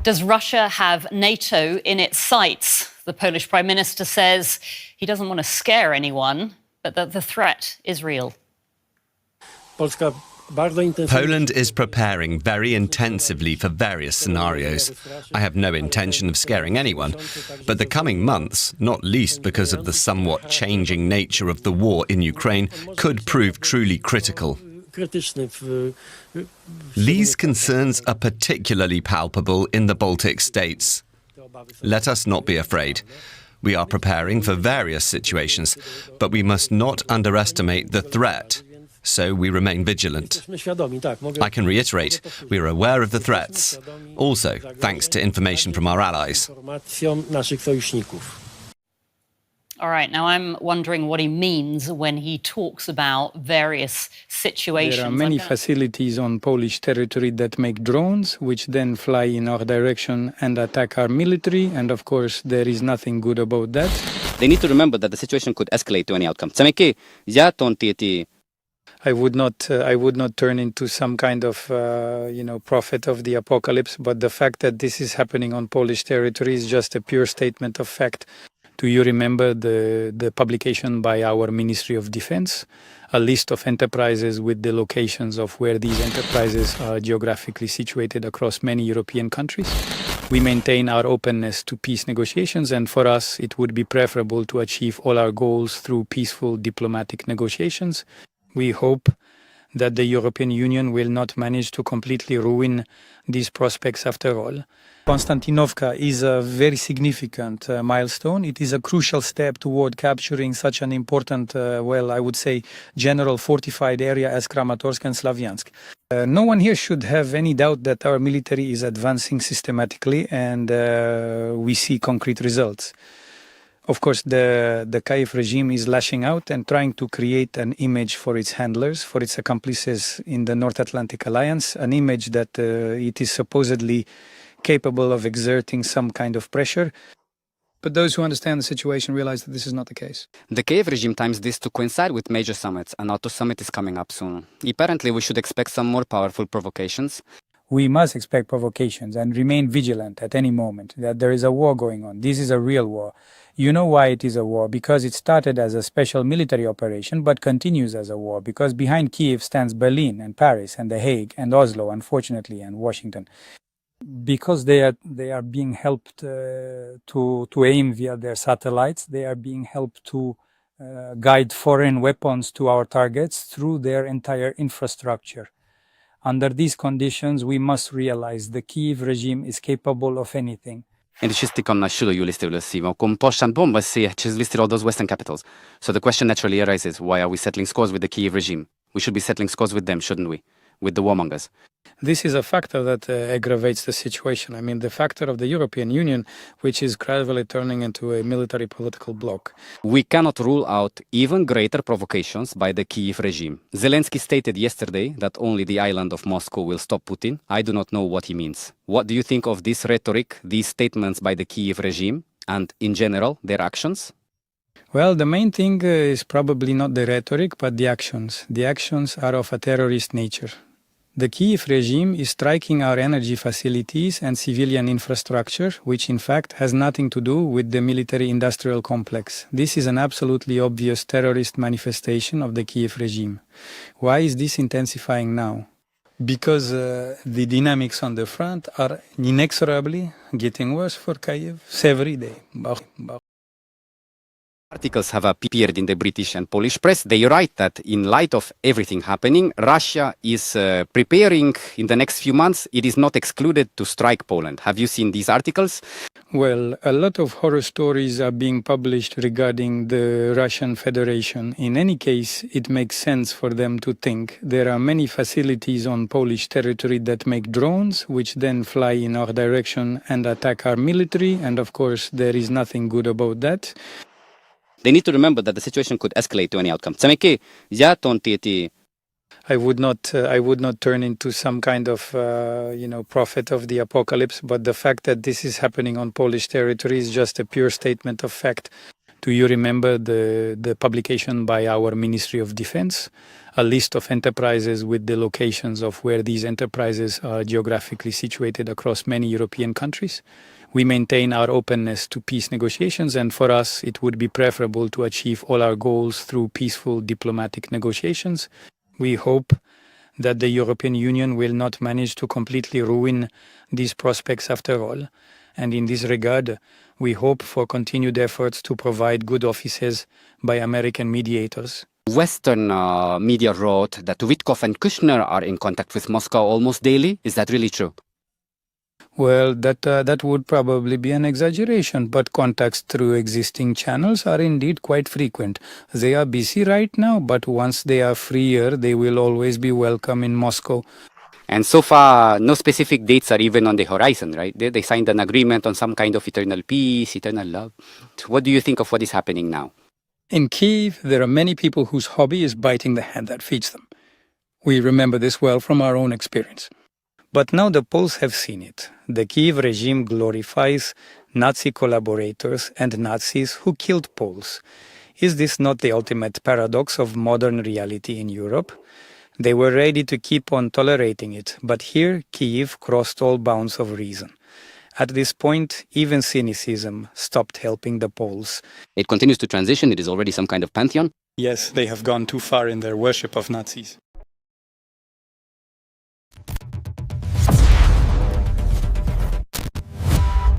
Does Russia have NATO in its sights? The Polish Prime Minister says he doesn't want to scare anyone, but that the threat is real. Poland is preparing very intensively for various scenarios. I have no intention of scaring anyone, but the coming months, not least because of the somewhat changing nature of the war in Ukraine, could prove truly critical. Lee's concerns are particularly palpable in the Baltic states. Let us not be afraid. We are preparing for various situations, but we must not underestimate the threat. So we remain vigilant. I can reiterate, we are aware of the threats, also thanks to information from our allies. All right, now I'm wondering what he means when he talks about various situations. There are many facilities on Polish territory that make drones, which then fly in our direction and attack our military, and of course there is nothing good about that. They need to remember that the situation could escalate to any outcome. I would not turn into some kind of, prophet of the apocalypse, but the fact that this is happening on Polish territory is just a pure statement of fact. Do you remember the publication by our Ministry of Defense? A list of enterprises with the locations of where these enterprises are geographically situated across many European countries. We maintain our openness to peace negotiations, and for us it would be preferable to achieve all our goals through peaceful diplomatic negotiations. We hope that the European Union will not manage to completely ruin these prospects after all. Konstantinovka is a very significant milestone. It is a crucial step toward capturing such an important, I would say, general fortified area as Kramatorsk and Slavyansk. No one here should have any doubt that our military is advancing systematically, and we see concrete results. Of course, the Kyiv regime is lashing out and trying to create an image for its handlers, for its accomplices in the North Atlantic Alliance, an image that it is supposedly capable of exerting some kind of pressure. But those who understand the situation realize that this is not the case. The Kyiv regime times this to coincide with major summits. A NATO summit is coming up soon. Apparently, we should expect some more powerful provocations. We must expect provocations and remain vigilant at any moment that there is a war going on. This is a real war. You know why it is a war? Because it started as a special military operation but continues as a war. Because behind Kyiv stands Berlin and Paris and The Hague and Oslo, unfortunately, and Washington. Because they are being helped to aim via their satellites, they are being helped to guide foreign weapons to our targets through their entire infrastructure. Under these conditions, we must realize the Kyiv regime is capable of anything. And it's just on Nashulo, you listed listed all those Western capitals. So the question naturally arises, why are we settling scores with the Kyiv regime? We should be settling scores with them, shouldn't we? With the warmongers. This is a factor that aggravates the situation. I mean, the factor of the European Union, which is gradually turning into a military political bloc. We cannot rule out even greater provocations by the Kyiv regime. Zelensky stated yesterday that only the island of Moscow will stop Putin. I do not know what he means. What do you think of this rhetoric, these statements by the Kyiv regime, and in general, their actions? Well, the main thing is probably not the rhetoric, but the actions. The actions are of a terrorist nature. The Kyiv regime is striking our energy facilities and civilian infrastructure, which in fact has nothing to do with the military-industrial complex. This is an absolutely obvious terrorist manifestation of the Kyiv regime. Why is this intensifying now? Because the dynamics on the front are inexorably getting worse for Kyiv every day. Articles have appeared in the British and Polish press. They write that in light of everything happening, Russia is preparing in the next few months. It is not excluded to strike Poland. Have you seen these articles? Well, a lot of horror stories are being published regarding the Russian Federation. In any case, it makes sense for them to think there are many facilities on Polish territory that make drones, which then fly in our direction and attack our military. And of course, there is nothing good about that. They need to remember that the situation could escalate to any outcome. I would not turn into some kind of, prophet of the apocalypse, but the fact that this is happening on Polish territory is just a pure statement of fact. Do you remember the publication by our Ministry of Defense, a list of enterprises with the locations of where these enterprises are geographically situated across many European countries? We maintain our openness to peace negotiations, and for us it would be preferable to achieve all our goals through peaceful diplomatic negotiations. We hope that the European Union will not manage to completely ruin these prospects after all. And in this regard, we hope for continued efforts to provide good offices by American mediators. Western media wrote that Witkoff and Kushner are in contact with Moscow almost daily. Is that really true? Well, that would probably be an exaggeration, but contacts through existing channels are indeed quite frequent. They are busy right now, but once they are freer, they will always be welcome in Moscow. And so far, no specific dates are even on the horizon, right? They signed an agreement on some kind of eternal peace, eternal love. What do you think of what is happening now? In Kyiv, there are many people whose hobby is biting the hand that feeds them. We remember this well from our own experience. But now the Poles have seen it. The Kyiv regime glorifies Nazi collaborators and Nazis who killed Poles. Is this not the ultimate paradox of modern reality in Europe? They were ready to keep on tolerating it, but here Kyiv crossed all bounds of reason. At this point, even cynicism stopped helping the Poles. It continues to transition. It is already some kind of pantheon. Yes, they have gone too far in their worship of Nazis.